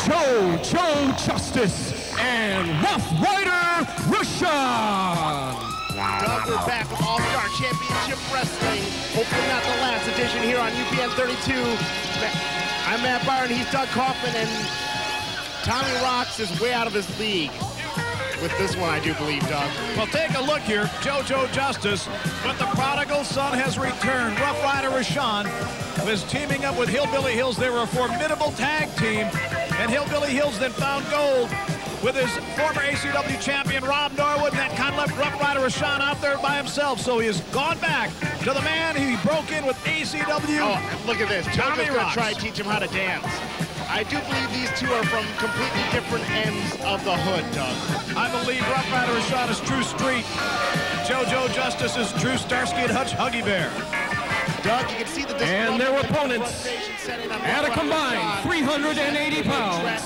JoJo Justice and Ruff Ryder Rashaan. Doug, we're back with All-Star Championship Wrestling. Hopefully not the last edition here on UPN 32. I'm Matt Byron, he's Doug Kaufman, and Tommy Rocks is way out of his league with this one, I do believe, Doug. Well, take a look here. JoJo Justice, but the prodigal son has returned. Ruff Ryder Rashaan was teaming up with Hillbilly Hills. They were a formidable tag team, and Hillbilly Hills then found gold with his former ACW champion, Rob Norwood, and that kind of left Ruff Ryder Rashaan out there by himself. So he has gone back to the man he broke in with ACW. Oh, look at this. JoJo's going to try to teach him how to dance. I do believe these two are from completely different ends of the hood, Doug. I believe Ruff Ryder Rashaan is true street. JoJo Justice is true Starsky and Hutch Huggy Bear. Doug, you can see that this and their opponents at a combined 380 pounds,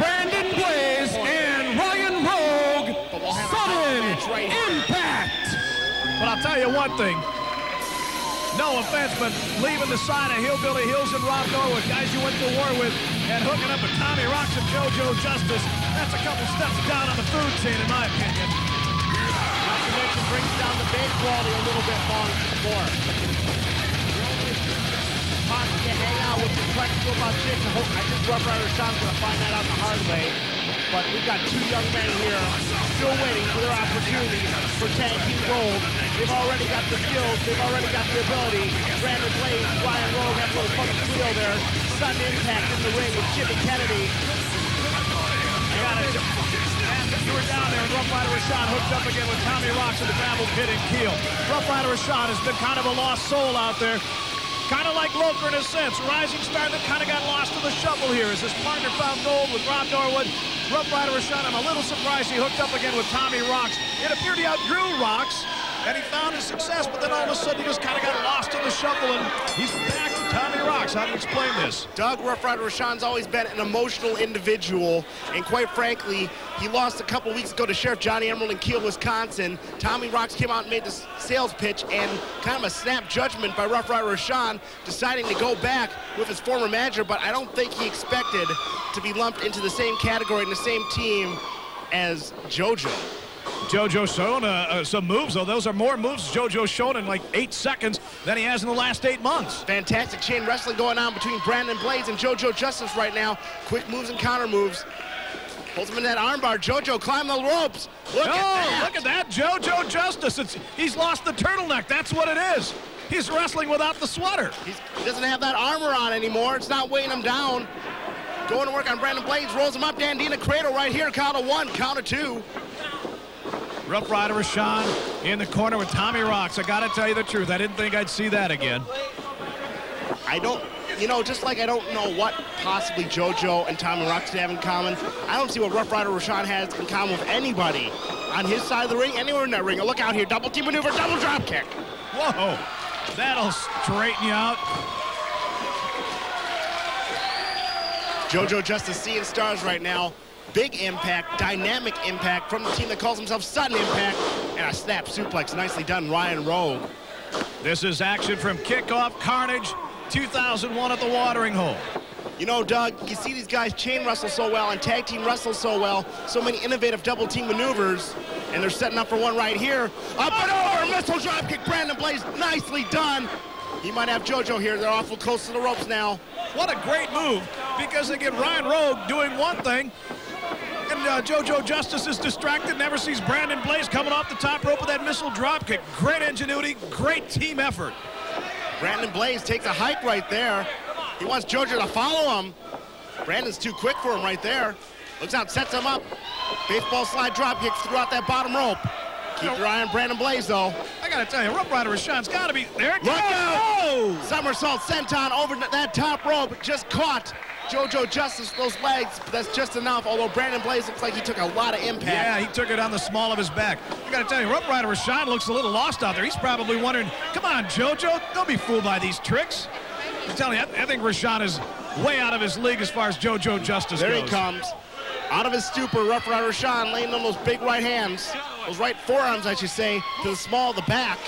Brandon Blaze and Ryan Rogue, sudden impact. But I'll tell you one thing. No offense, but leaving the side of Hillbilly Hills and Rob Norwood, guys you went to war with, and hooking up with Tommy Rocks and JoJo Justice, that's a couple steps down on the food chain, in my opinion. Not to mention brings down the base quality a little bit more. Possibly to hang out with the flexible about chicks. I think Ruff Ryder Rashaan's going to find that out the hard way. But we've got two young men here still waiting for their opportunity for tag team gold. They've already got the skills. They've already got the ability. Brandon Blaze, Ryan Rogue have a little fun trio there. Sudden impact in the ring with Jimmy Kennedy. You were down there, and Ruff Ryder Rashaan hooked up again with Tommy Rocks in the gravel pit and keel. Ruff Ryder Rashaan has been kind of a lost soul out there. Kind of like Loker in a sense. Rising star that kind of got lost in the shuffle here as his partner found gold with Rob Norwood. Ruff Ryder Rashaan, I'm a little surprised he hooked up again with Tommy Rocks. It appeared he outgrew Rocks, and he found his success, but then all of a sudden he just kind of got lost in the shuffle, and he's back to Tommy Rocks. How do you explain this? Doug, Ruff Ryder Rashaan's always been an emotional individual, and quite frankly, he lost a couple weeks ago to Sheriff Johnny Emerald in Kiel, Wisconsin. Tommy Rocks came out and made the sales pitch, and kind of a snap judgment by Ruff Ryder Rashaan, deciding to go back with his former manager, but I don't think he expected to be lumped into the same category in the same team as JoJo. JoJo's shown some moves, though. Those are more moves JoJo's shown in like 8 seconds than he has in the last 8 months. Fantastic chain wrestling going on between Brandon Blaze and JoJo Justice right now. Quick moves and counter moves. Holds him in that armbar. JoJo climb the ropes. Look at that, JoJo Justice. He's lost the turtleneck. That's what it is. He's wrestling without the sweater. He doesn't have that armor on anymore. It's not weighing him down. Going to work on Brandon Blaze. Rolls him up. Dandina Cradle right here. Count of 1, count of 2. Ruff Ryder Rashaan in the corner with Tommy Rocks. I got to tell you the truth. I didn't think I'd see that again. I don't, you know, just like I don't know what possibly JoJo and Tommy Rocks have in common, I don't see what Ruff Ryder Rashaan has in common with anybody on his side of the ring, anywhere in that ring. Look out here, double team maneuver, double drop kick. Whoa, that'll straighten you out. JoJo Justice seeing stars right now. Big impact, dynamic impact from the team that calls himself Sudden Impact, and a snap suplex. Nicely done, Ryan Rogue. This is action from Kickoff Carnage 2001 at the watering hole. You know, Doug, you see these guys chain wrestle so well and tag team wrestle so well, so many innovative double team maneuvers, and they're setting up for one right here. Up and over, missile drop kick, Brandon Blaze, nicely done. He might have JoJo here. They're awful close to the ropes now. What a great move, because they get Ryan Rogue doing one thing, and JoJo Justice is distracted, never sees Brandon Blaze coming off the top rope with that missile drop kick. Great ingenuity, great team effort. Brandon Blaze takes a hike right there. He wants JoJo to follow him. Brandon's too quick for him right there. Looks out, sets him up. Baseball slide drop kicks throughout that bottom rope. Keep your eye on Brandon Blaze, though. I gotta tell you, Ruff Ryder Rashaan's gotta be there. Look out! Somersault senton over that top rope. Just caught JoJo Justice with those legs. That's just enough, although Brandon Blaze looks like he took a lot of impact. Yeah, he took it on the small of his back. I gotta tell you, Ruff Ryder Rashaan looks a little lost out there. He's probably wondering, come on, JoJo, don't be fooled by these tricks. I'm telling you, I think Rashaan is way out of his league as far as JoJo Justice goes. There he comes. Out of his stupor, Ruff Ryder Rashaan laying on those big right hands. Those right forearms, I should say, to the small of the back.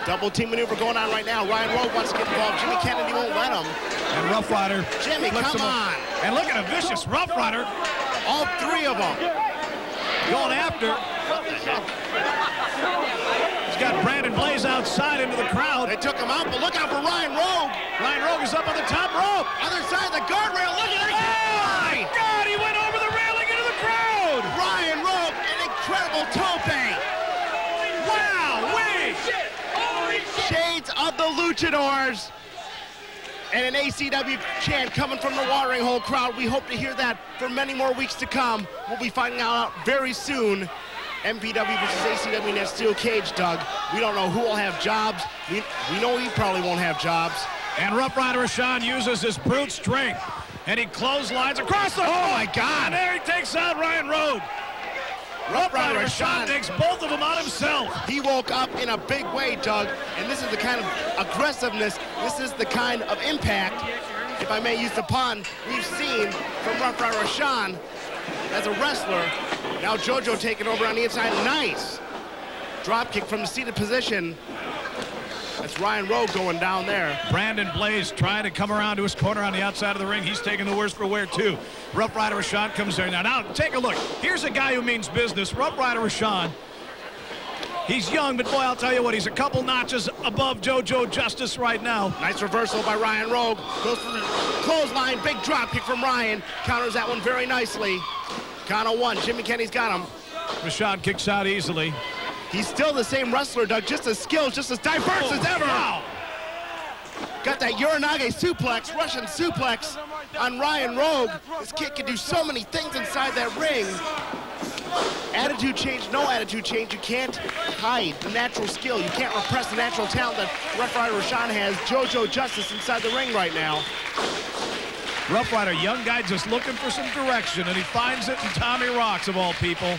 Double team maneuver going on right now. Ryan Rogue wants to get involved. Jimmy Kennedy won't let him. And Rough Ryder. Jimmy, come on. And look at a vicious Rough Ryder. All three of them. Going after. What the heck? He's got Brandon Blaze outside into the crowd. They took him out, but look out for Ryan Rogue. Ryan Rogue is up on the top rope. Other side of the guardrail. Look at it. Oh, my God. He went over the railing into the crowd. Ryan Rogue, an incredible tope. Wow. Wait. Shades of the Luchadors. And an ACW chant coming from the watering hole crowd. We hope to hear that for many more weeks to come. We'll be finding out very soon. MPW versus ACW in that steel cage, Doug. We don't know who will have jobs. We know he probably won't have jobs. And Rough Ryder Rashaan uses his brute strength. And he clotheslines across the... Oh, my God. And there he takes out Ryan Rogue. Rough Ryder Rashaan takes both of them out himself. He woke up in a big way, Doug, and this is the kind of aggressiveness, this is the kind of impact, if I may use the pun, we've seen from Rough Ryder Rashaan as a wrestler. Now JoJo taking over on the inside. Nice drop kick from the seated position. That's Ryan Rogue going down there. Brandon Blaze trying to come around to his corner on the outside of the ring. He's taking the worst for wear, too. Rough Ryder Rashaan comes there now. Now, take a look. Here's a guy who means business. Rough Ryder Rashaan. He's young, but boy, I'll tell you what, he's a couple notches above JoJo Justice right now. Nice reversal by Ryan Rogue. Goes for the clothesline. Big drop kick from Ryan. Counters that one very nicely. Count of one. Jimmy Kenny's got him. Rashaan kicks out easily. He's still the same wrestler, Doug, just as skilled, just as diverse as ever. Wow. Got that Uranage suplex, Russian suplex on Ryan Rogue. This kid can do so many things inside that ring. Attitude change, no attitude change. You can't hide the natural skill. You can't repress the natural talent that Rough Ryder Rashaan has. JoJo Justice inside the ring right now. Rough Ryder, young guy just looking for some direction, and he finds it in Tommy Rocks, of all people.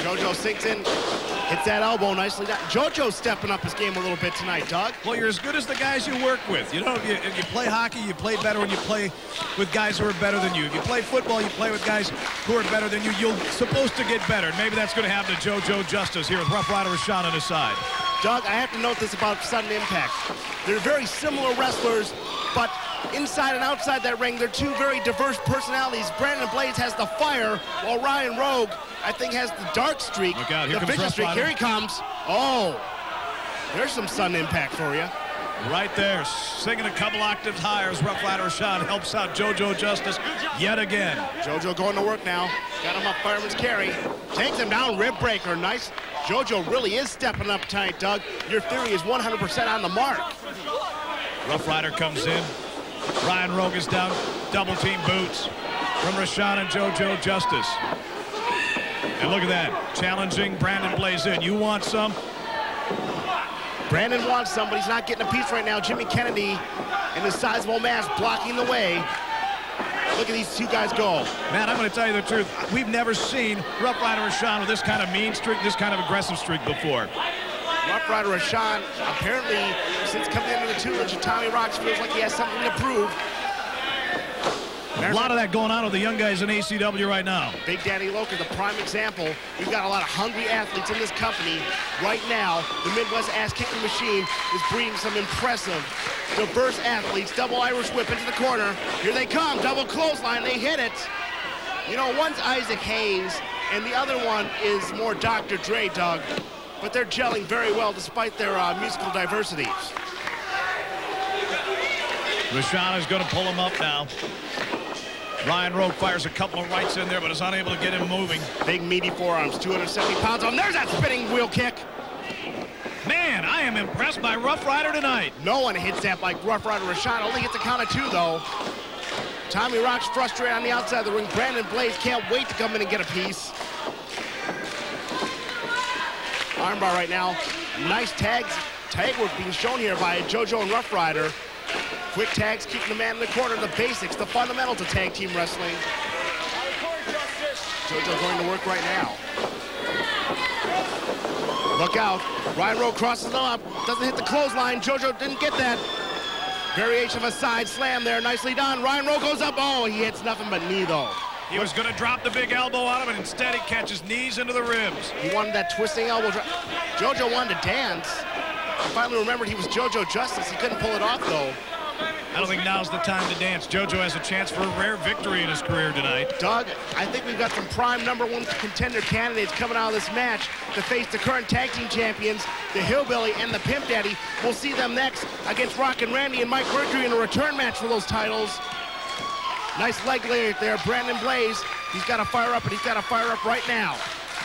JoJo sinks in, hits that elbow nicely down. JoJo's stepping up his game a little bit tonight, Doug. Well, you're as good as the guys you work with. You know, if you play hockey, you play better when you play with guys who are better than you. If you play football, you play with guys who are better than you. You're supposed to get better. And maybe that's going to happen to JoJo Justice here with Rough Ryder Rashaan on his side. Doug, I have to note this about sudden impact. They're very similar wrestlers, but inside and outside that ring, they're two very diverse personalities. Brandon Blaze has the fire, while Ryan Rogue, I think, has the dark streak. Look out, here the comes vicious Rough streak. Ryder. Here he comes. Oh, there's some sudden impact for you. Right there, singing a couple octaves higher as Rough Ryder Rashaan helps out JoJo Justice yet again. JoJo going to work now. Got him up fireman's carry. Takes him down, rib breaker. Nice. JoJo really is stepping up tonight, Doug. Your theory is 100% on the mark. Rough Ryder comes in. Ryan Rogue is down. Double team boots from Rashaan and JoJo Justice. And look at that. Challenging Brandon Blaze in. You want some? Brandon wants some, but he's not getting a piece right now. Jimmy Kennedy and his sizable mass blocking the way. Look at these two guys go. Man, I'm going to tell you the truth. We've never seen Rough Ryder Rashaan with this kind of mean streak, this kind of aggressive streak before. Rough Ryder Rashaan, apparently, since coming into the tutelage of Tommy Rocks, feels like he has something to prove. A lot of that going on with the young guys in ACW right now. Big Daddy Loker, the prime example. We've got a lot of hungry athletes in this company. Right now, the Midwest ass-kicking machine is breeding some impressive, diverse athletes. Double Irish whip into the corner. Here they come, double clothesline, they hit it. You know, one's Isaac Hayes, and the other one is more Dr. Dre, Doug. But they're gelling very well despite their musical diversities. Rashaan is going to pull him up now. Ryan Rogue fires a couple of rights in there, but is unable to get him moving. Big meaty forearms, 270 pounds on. There's that spinning wheel kick. Man, I am impressed by Rough Ryder tonight. No one hits that like Rough Ryder Rashaan. Only hits a count of two, though. Tommy Rocks frustrated on the outside of the ring. Brandon Blaze can't wait to come in and get a piece. Armbar right now. Nice tag work being shown here by JoJo and Rough Ryder. Quick tags, keeping the man in the corner, the basics, the fundamentals of tag team wrestling. JoJo going to work right now. Look out. Ryan Rogue crosses them up, doesn't hit the clothesline. JoJo didn't get that. Variation of a side slam there, nicely done. Ryan Rogue goes up, oh, he hits nothing but knee though. He was going to drop the big elbow on him, and instead he catches knees into the ribs. He wanted that twisting elbow drop. JoJo wanted to dance. He finally remembered he was JoJo Justice. He couldn't pull it off, though. don't think now's the time to dance. JoJo has a chance for a rare victory in his career tonight. Doug, I think we've got some prime #1 contender candidates coming out of this match to face the current tag team champions, the Hillbilly and the Pimp Daddy. We'll see them next against Rock and Randy and Mike Mercury in a return match for those titles. Nice leg lay there, Brandon Blaze. He's got to fire up, and he's got to fire up right now.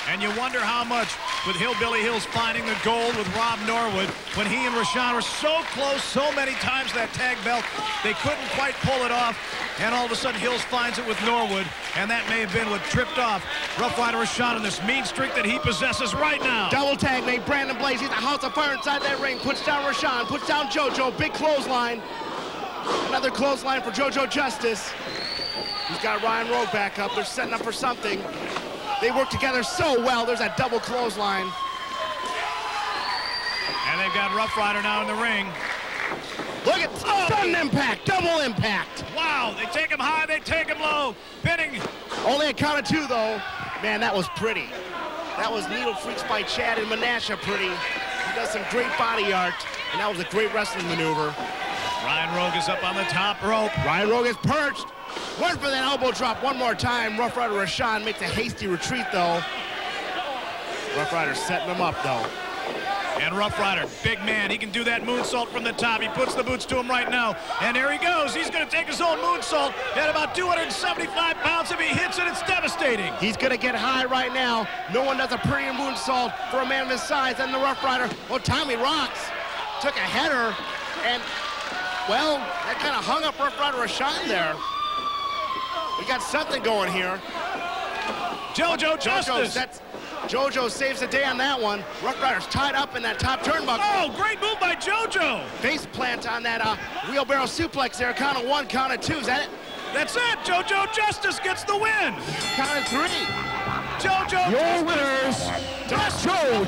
And you wonder how much with Hillbilly Hills finding the gold with Rob Norwood when he and Rashaan were so close so many times that tag belt, they couldn't quite pull it off. And all of a sudden, Hills finds it with Norwood, and that may have been what tripped off Rough Ryder Rashaan in this mean streak that he possesses right now. Double tag made Brandon Blaze. He's a house of fire inside that ring. Puts down Rashaan, puts down JoJo. Big clothesline. Another clothesline for JoJo Justice. He's got Ryan Rogue back up. They're setting up for something. They work together so well. There's that double clothesline. And they've got Rough Ryder now in the ring. Look at sudden impact, double impact. Wow, they take him high, they take him low. Pinning. Only a count of 2, though. Man, that was pretty. That was Needle Freaks by Chad and Menasha pretty. He does some great body art, and that was a great wrestling maneuver. Ryan Rogue is up on the top rope. Ryan Rogue is perched. Went for that elbow drop one more time. Rough Ryder Rashaan makes a hasty retreat, though. Rough Ryder setting him up, though. And Rough Ryder, big man, he can do that moonsault from the top. He puts the boots to him right now. And there he goes. He's going to take his own moonsault at about 275 pounds. If he hits it, it's devastating. He's going to get high right now. No one does a prettier moonsault for a man of his size than the Rough Ryder. Well, Tommy Rocks took a header, and, well, that kind of hung up Rough Ryder Rashaan there. We got something going here. JoJo Justice. JoJo saves the day on that one. Rough Ryder's tied up in that top turnbuckle. Oh, great move by JoJo. Face plant on that wheelbarrow suplex there. Count of 1, count of 2. Is that it? That's it. JoJo Justice gets the win. Count of 3. JoJo Your winners, JoJo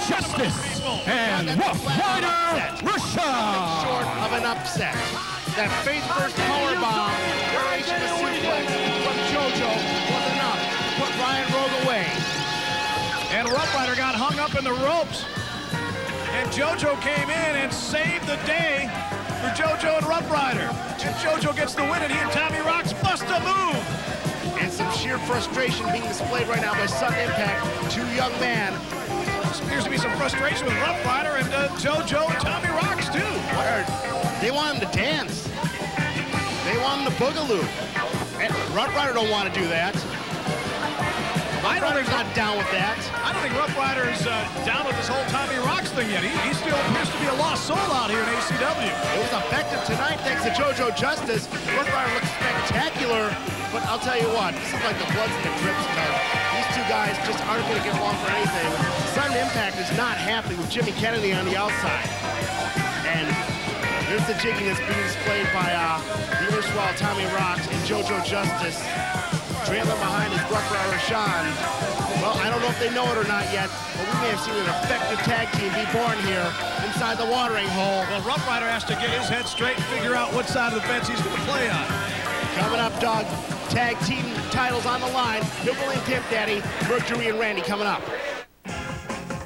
Justice and Rough Ryder Rashaan. Short of an upset. That face first powerbomb, variation of suplex from JoJo was enough to put Ryan Rogue away. And Rough Ryder got hung up in the ropes. And JoJo came in and saved the day for JoJo and Rough Ryder. And JoJo gets the win, and he and Tommy Rocks bust a move. And some sheer frustration being displayed right now by Sudden Impact. 2 young men. There appears to be some frustration with Rough Ryder and JoJo and Tommy Rocks, too. They want him to dance. They want him to boogaloo. And Rough Ryder don't want to do that. Rough Ryder's not down with that. I don't think Rough Ryder is down with this whole Tommy Rocks thing yet. He still appears to be a lost soul out here in ACW. It was effective tonight thanks to JoJo Justice. Rough Ryder looks spectacular. But I'll tell you what, this is like the Bloods and the Crips, because these 2 guys just aren't going to get along for anything. Sudden Impact is not happy with Jimmy Kennedy on the outside. And there's the jigginess being displayed by the erstwhile Tommy Rocks and JoJo Justice. Trailing behind is Rough Ryder Rashaan. Well, I don't know if they know it or not yet, but we may have seen an effective tag team be born here inside the watering hole. Well, Rough Ryder has to get his head straight and figure out what side of the fence he's going to play on. Coming up, Doug, tag team titles on the line. Hillbilly and Pimp Daddy, Mercury and Randy coming up.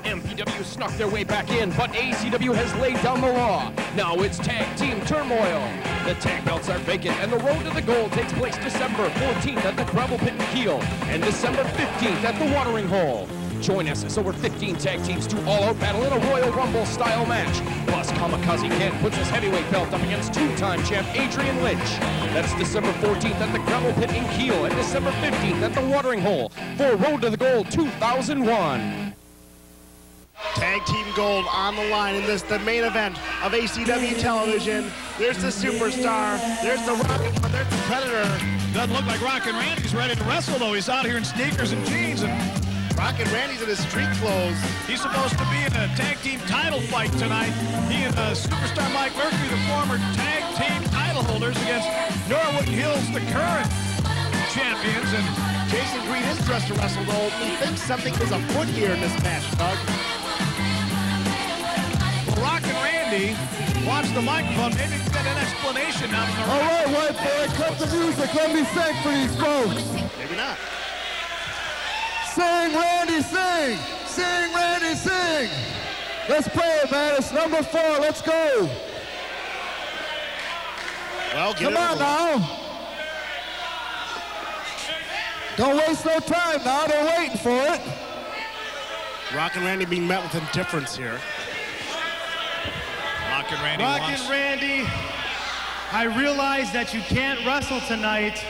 MPW snuck their way back in, but ACW has laid down the law. Now it's tag team turmoil. The tag belts are vacant, and the road to the gold takes place December 14th at the Gravel Pit in Kiel, and December 15th at the Watering Hole. Join us as over 15 tag teams do all-out battle in a Royal Rumble-style match. Plus, Kamikaze Ken puts his heavyweight belt up against 2-time champ Adrian Lynch. That's December 14th at the Gravel Pit in Kiel, and December 15th at the Watering Hole for Road to the Gold 2001. Tag team gold on the line in this, the main event of ACW television. There's the Superstar, there's the Rocket, there's the Predator. Doesn't look like Rock and Randy's ready to wrestle, though. He's out here in sneakers and jeans. And Rocket Randy's in his street clothes. He's supposed to be in a tag team title fight tonight. He and Superstar Mike Mercury, the former tag team title holders, against Norwood and Hills, the current champions. And Jason Green is dressed to wrestle, though. He thinks something is afoot here in this match, Doug. Rock and Randy, watch the microphone. Maybe get an explanation now from the All right, white boy, cut the music. Let me sing for these folks. Maybe not. Sing, Randy, sing. Sing, Randy, sing. Let's play it, man. It's number 4. Let's go. Well, Come on now. Don't waste no time now. They're waiting for it. Rock and Randy being met with indifference here. Rock and Randy Rockin' Randy, I realize that you can't wrestle tonight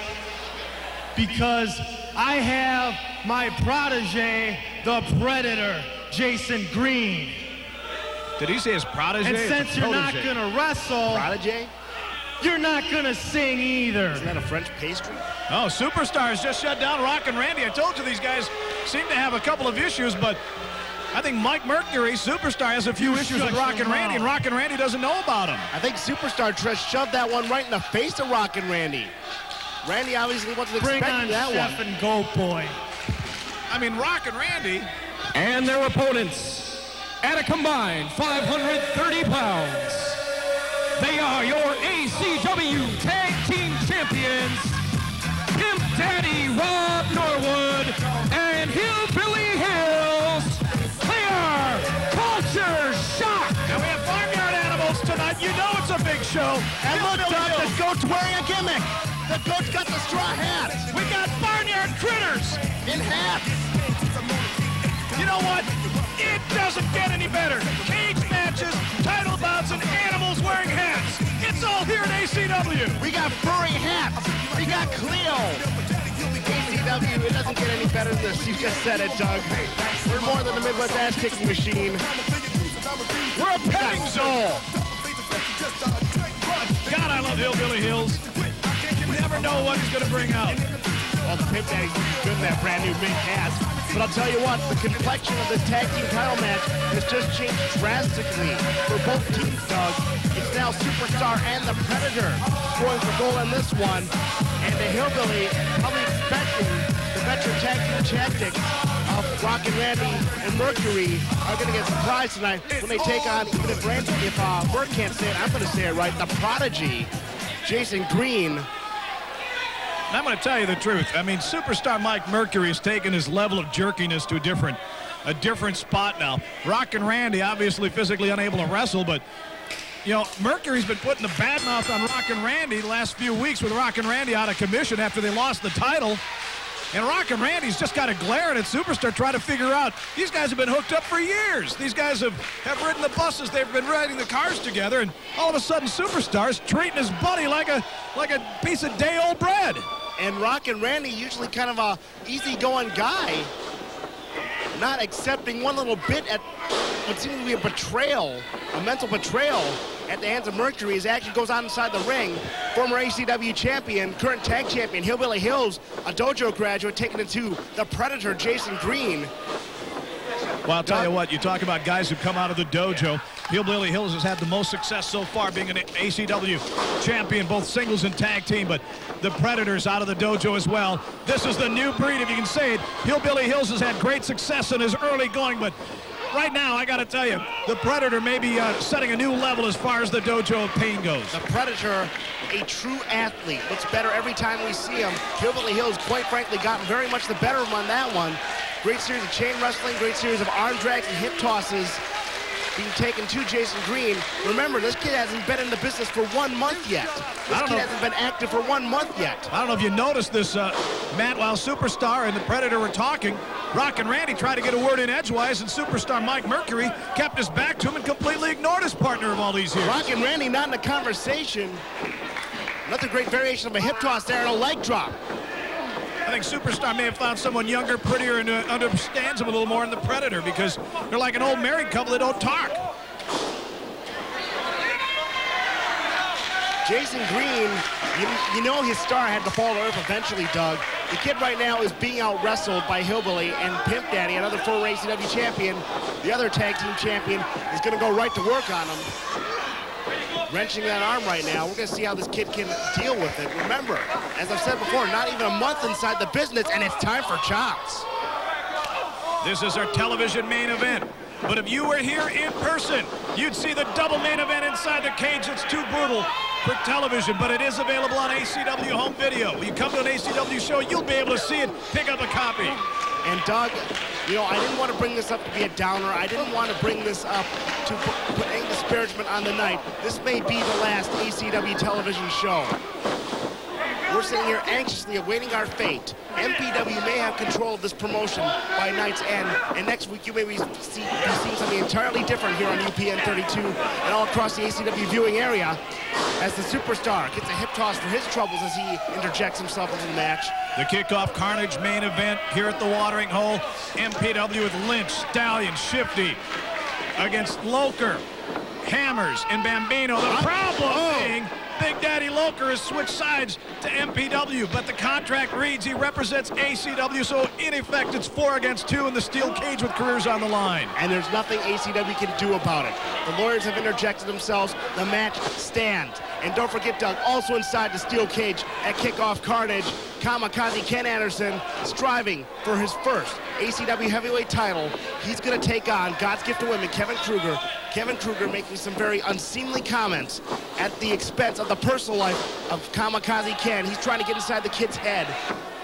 because I have my protege, the Predator, Jason Green. Did he say his protege? And since you're not gonna wrestle, Protege? you're not gonna sing either. Isn't that a French pastry? Oh, Superstars just shut down Rock and Randy. I told you these guys seem to have a couple of issues, but I think Mike Mercury, Superstar, has a few issues with Rock and Randy, and Rock and Randy doesn't know about them. I think Superstar shoved that one right in the face of Rock and Randy. Randy obviously wasn't expecting that one. Chef and Goat Boy. I mean, Rock and Randy. And their opponents at a combined 530 pounds. They are your ACW Tag Team Champions, Pimp Daddy Rob Norwood and Hillbilly Hills. They are Culture Shock. And we have Farmyard Animals tonight. You know it's a big show. And look, Doug, the goat's wearing a gimmick. The goat's got the straw hat. We got Barnyard Critters In hats. You know what? It doesn't get any better. Cage matches, title bouts, and animals wearing hats. It's all here at ACW. We got furry hats. We got Cleo. ACW, it doesn't get any better than this. You just said it, Doug. We're more than the Midwest ass-kicking machine. We're a petting zoo. God, I love Hillbilly Hills. You never know what he's going to bring out. Well, the Pimp Daddy's good in that brand new big hat. But I'll tell you what, the complexion of this tag team title match has just changed drastically for both teams, Doug. It's now Superstar and the Predator going for gold on this one. And the Hillbilly probably expecting the veteran tag team tactics of Rock and Randy and Mercury are going to get surprised tonight when they take on, even if Bert can't say it, I'm going to say it right, the Prodigy, Jason Green. And I'm going to tell you the truth. I mean, Superstar Mike Mercury has taken his level of jerkiness to a different spot now. Rock and Randy obviously physically unable to wrestle, but you know, Mercury's been putting the bad mouth on Rock and Randy the last few weeks with Rock and Randy out of commission after they lost the title. And Rock and Randy's just got a glaring at Superstar trying to figure out, these guys have been hooked up for years. These guys have ridden the buses, they've been riding the cars together, and all of a sudden Superstar's treating his buddy like a piece of day-old bread. And Rock and Randy, usually kind of a easygoing guy, not accepting one little bit at what seems to be a betrayal, a mental betrayal at the hands of Mercury, as actually goes on inside the ring. Former ACW champion, current tag champion, Hillbilly Hills, a dojo graduate, taking it to the Predator, Jason Green. Well, I'll tell you what, you talk about guys who come out of the dojo. Hillbilly Hills has had the most success so far being an ACW champion, both singles and tag team, but the Predator's out of the dojo as well. This is the new breed, if you can say it. Hillbilly Hills has had great success in his early going, but right now, I got to tell you, the Predator may be setting a new level as far as the dojo of pain goes. The Predator, a true athlete, looks better every time we see him. Hillbilly Hills, quite frankly, gotten very much the better of him on that one. Great series of chain wrestling, great series of arm drags and hip tosses being taken to Jason Green. Remember, this kid hasn't been in the business for 1 month yet. This kid hasn't been active for 1 month yet. I don't know if you noticed this, Matt, while Superstar and the Predator were talking, Rock and Randy tried to get a word in edgewise, and Superstar Mike Mercury kept his back to him and completely ignored his partner of all these years. Rock and Randy not in the conversation. Another great variation of a hip toss there and a leg drop. I think Superstar may have found someone younger, prettier, and understands him a little more than the Predator, because they're like an old married couple that don't talk. Jason Green, you know his star had to fall to earth eventually, Doug. The kid right now is being out-wrestled by Hillbilly and Pimp Daddy, another former ACW champion. The other tag team champion is going to go right to work on him. Wrenching that arm right now. We're going to see how this kid can deal with it. Remember, as I've said before, not even a month inside the business, and it's time for chops. This is our television main event. But if you were here in person, you'd see the double main event inside the cage. It's too brutal. for television, but it is available on ACW home video. When you come to an ACW show, you'll be able to see it. Pick up a copy. And Doug, you know, I didn't want to bring this up to be a downer. I didn't want to bring this up to put any disparagement on the night. This may be the last ACW television show. We're sitting here anxiously awaiting our fate. MPW may have control of this promotion by night's end, and next week you may be seeing something entirely different here on UPN 32 and all across the ACW viewing area as the Superstar gets a hip toss for his troubles as he interjects himself into the match. The kickoff Carnage main event here at the watering hole. MPW with Lynch, Stallion, Shifty against Loker, Hammers, and Bambino. The problem being Big Daddy Loker has switched sides to MPW, but the contract reads he represents ACW, so in effect it's 4 against 2 in the steel cage with careers on the line. And there's nothing ACW can do about it. The lawyers have interjected themselves. The match stands. And don't forget, Doug, also inside the steel cage at Kickoff Carnage, Kamikaze Ken Anderson striving for his first ACW heavyweight title. He's going to take on God's Gift to Women, Kevin Kruger. Kevin Kruger making some very unseemly comments at the expense of the personal life of Kamikaze Ken. He's trying to get inside the kid's head.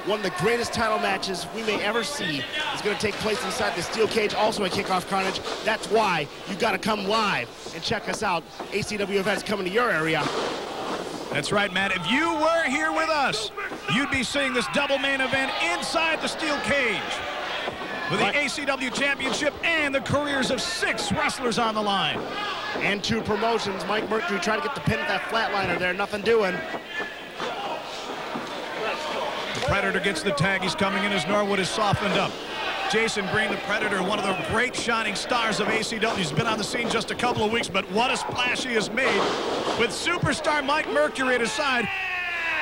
One of the greatest title matches we may ever see is going to take place inside the steel cage, also at Kickoff Carnage. That's why you got to come live and check us out. ACW events coming to your area. That's right, Matt. If you were here with us, you'd be seeing this double main event inside the steel cage with the ACW Championship and the careers of 6 wrestlers on the line. And 2 promotions. Mike Mercury trying to get the pin at that flatliner there. Nothing doing. The Predator gets the tag. He's coming in as Norwood is softened up. Jason Green, the Predator, one of the great shining stars of ACW. He's been on the scene just a couple of weeks, but what a splash he has made with Superstar Mike Mercury at his side.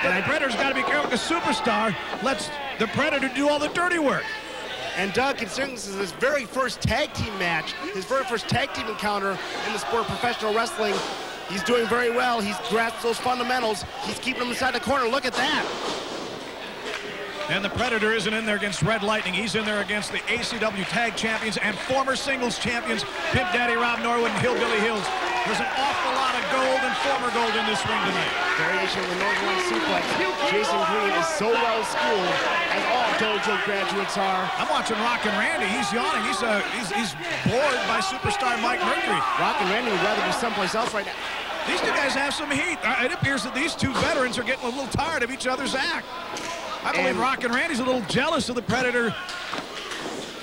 The Predator's got to be careful because Superstar lets the Predator do all the dirty work. And Doug, considering this is his very first tag team match, his very first tag team encounter in the sport of professional wrestling, he's doing very well. He's grasped those fundamentals. He's keeping them inside the corner. Look at that. And the Predator isn't in there against Red Lightning. He's in there against the ACW Tag Champions and former singles champions, Pimp Daddy Rob Norwood and Hillbilly Hills. There's an awful lot of gold and former gold in this ring tonight. Variation of the Norwood suplex. Jason Green is so well schooled, as all dojo graduates are. I'm watching Rock and Randy. He's yawning. He's bored by Superstar Mike Mercury. Rock and Randy would rather be someplace else right now. These 2 guys have some heat. It appears that these 2 veterans are getting a little tired of each other's act. I believe Rock and Randy's a little jealous of the Predator.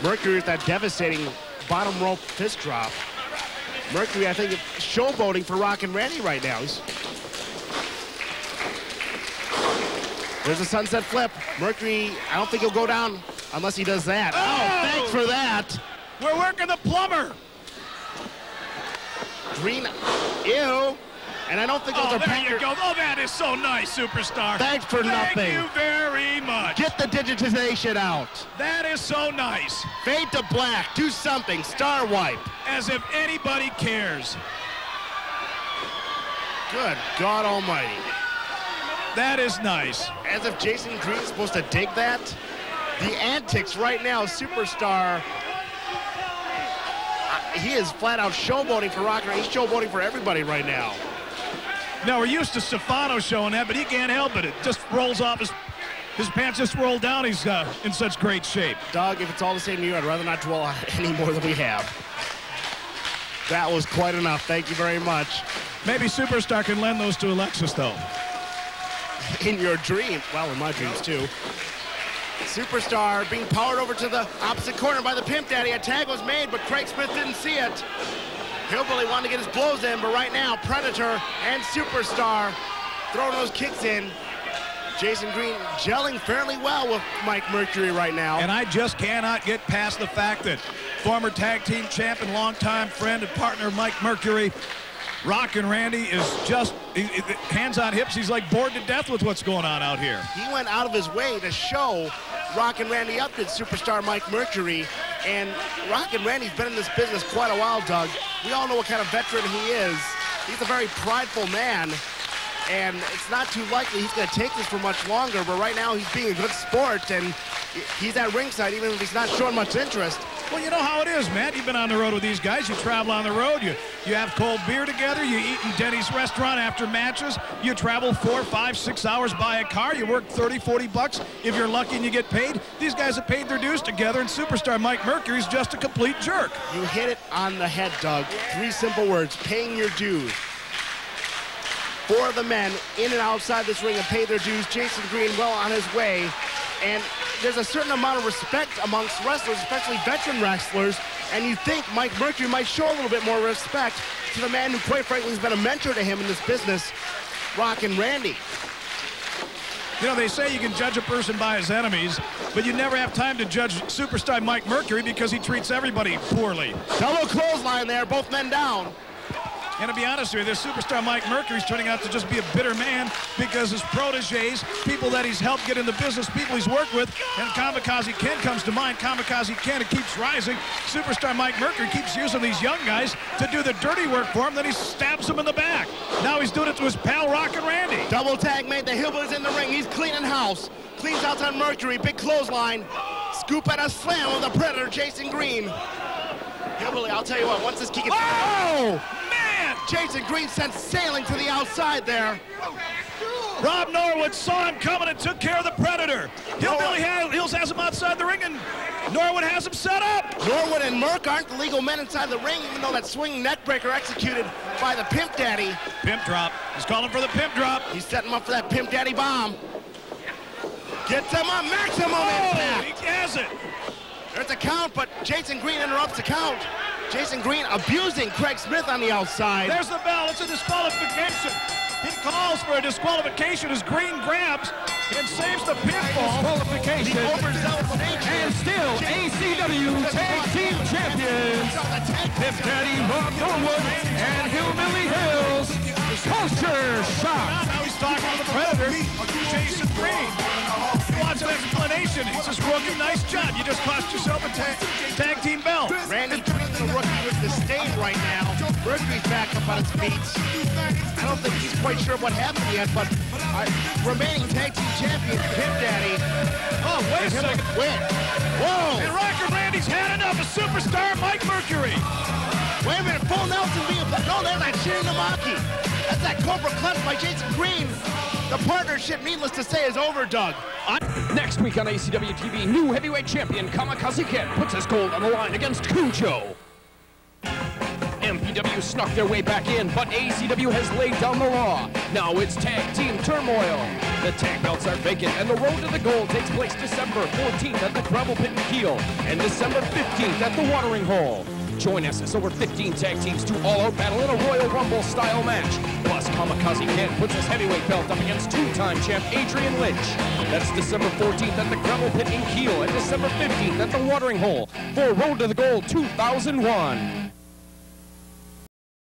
Mercury with that devastating bottom rope fist drop. Mercury, I think, is showboating for Rock and Randy right now. There's a sunset flip. Mercury, I don't think he'll go down unless he does that. Oh, thanks for that. We're working the plumber. Green, ew. And I don't think those are there you go. Oh, that is so nice, Superstar. Thanks for nothing. Thank you very much. Get the digitization out. That is so nice. Fade to black. Do something. Star wipe. As if anybody cares. Good God almighty. That is nice. As if Jason Green's supposed to dig that. The antics right now, Superstar. He is flat out showboating for Rocker. He's showboating for everybody right now. Now, we're used to Stefano showing that, but he can't help it. It just rolls off his pants just roll down. He's in such great shape. Doug, if it's all the same to you, I'd rather not dwell on it any more than we have. That was quite enough. Thank you very much. Maybe Superstar can lend those to Alexis, though. In your dreams. Well, in my dreams, too. Superstar being powered over to the opposite corner by the Pimp Daddy. A tag was made, but Craig Smith didn't see it. Hillbilly wanted to get his blows in, but right now, Predator and Superstar throwing those kicks in. Jason Green gelling fairly well with Mike Mercury right now. And I just cannot get past the fact that former tag team champ and longtime friend and partner Mike Mercury, Rock and Randy, is just hands on hips. He's like bored to death with what's going on out here. He went out of his way to show Rock and Randy up to Superstar Mike Mercury. And Rock and Randy's been in this business quite a while, Doug. We all know what kind of veteran he is. He's a very prideful man. And it's not too likely he's going to take this for much longer. But right now he's being a good sport. And he's at ringside, even if he's not showing much interest. Well, you know how it is, Matt. You've been on the road with these guys. You travel on the road. You have cold beer together. You eat in Denny's restaurant after matches. You travel 4, 5, 6 hours by a car. You work 30, 40 bucks if you're lucky and you get paid. These guys have paid their dues together, and superstar Mike Mercury's just a complete jerk. You hit it on the head, Doug. 3 simple words: paying your dues. 4 of the men in and outside this ring have paid their dues. Jason Green well on his way. And there's a certain amount of respect amongst wrestlers, especially veteran wrestlers, and you think Mike Mercury might show a little bit more respect to the man who, quite frankly, has been a mentor to him in this business, Rockin' Randy. You know, they say you can judge a person by his enemies, but you never have time to judge superstar Mike Mercury because he treats everybody poorly. Double clothesline there, both men down. And to be honest with you, this superstar Mike Mercury's turning out to just be a bitter man because his proteges, people that he's helped get in the business, people he's worked with, and Kamikaze Ken comes to mind. Kamikaze Ken, it keeps rising. Superstar Mike Mercury keeps using these young guys to do the dirty work for him, then he stabs them in the back. Now he's doing it to his pal Rockin' Randy. Double tag made, the Hillbillies in the ring. He's cleaning house. Cleans out on Mercury, big clothesline. Scoop and a slam of the Predator, Jason Green. Hillbilly, I'll tell you what, once this kick gets... Oh! Jason Green sent sailing to the outside there. Rob Norwood saw him coming and took care of the Predator. Hillbilly Hills has him outside the ring, and Norwood has him set up. Norwood and Merc aren't the legal men inside the ring, even though that swinging neck breaker executed by the Pimp Daddy. Pimp drop. He's calling for the pimp drop. He's setting him up for that Pimp Daddy bomb. Gets him a maximum impact. He has it. There's a count, but Jason Green interrupts the count. Jason Green abusing Craig Smith on the outside. There's the bell. It's a disqualification. He calls for a disqualification as Green grabs and saves the pinfall. Disqualification. And still ACW Tag Team Champions, Pimp Daddy Rob Norwood and Hillbilly Hills. Culture Shock. Now he's talking to the Predator, Jason Green. He wants an explanation. He says, rookie, nice job. You just cost yourself a tag team belt. Randy treats the rookie with disdain right now. Mercury's back up on his feet. I don't think he's quite sure what happened yet, but remaining tag team champion, Pimp Daddy. Oh, wait a second. Win. Whoa. And Rockin' Randy's had enough of superstar Mike Mercury. Wait a minute, full Nelson being applied. No, there's that Shirinamaki. That's that Cobra Clutch by Jason Green. The partnership, needless to say, is over, Doug. Next week on ACW TV, new heavyweight champion Kamikaze Ken puts his gold on the line against Cujo. MPW snuck their way back in, but ACW has laid down the law. Now it's tag team turmoil. The tag belts are vacant, and the road to the gold takes place December 14th at the Gravel Pit in Kiel, and December 15th at the Watering Hole. Join us as over 15 tag teams do all-out battle in a Royal Rumble-style match. Plus, Kamikaze Ken puts his heavyweight belt up against 2-time champ Adrian Lynch. That's December 14th at the Gravel Pit in Kiel and December 15th at the Watering Hole for Road to the Gold 2001.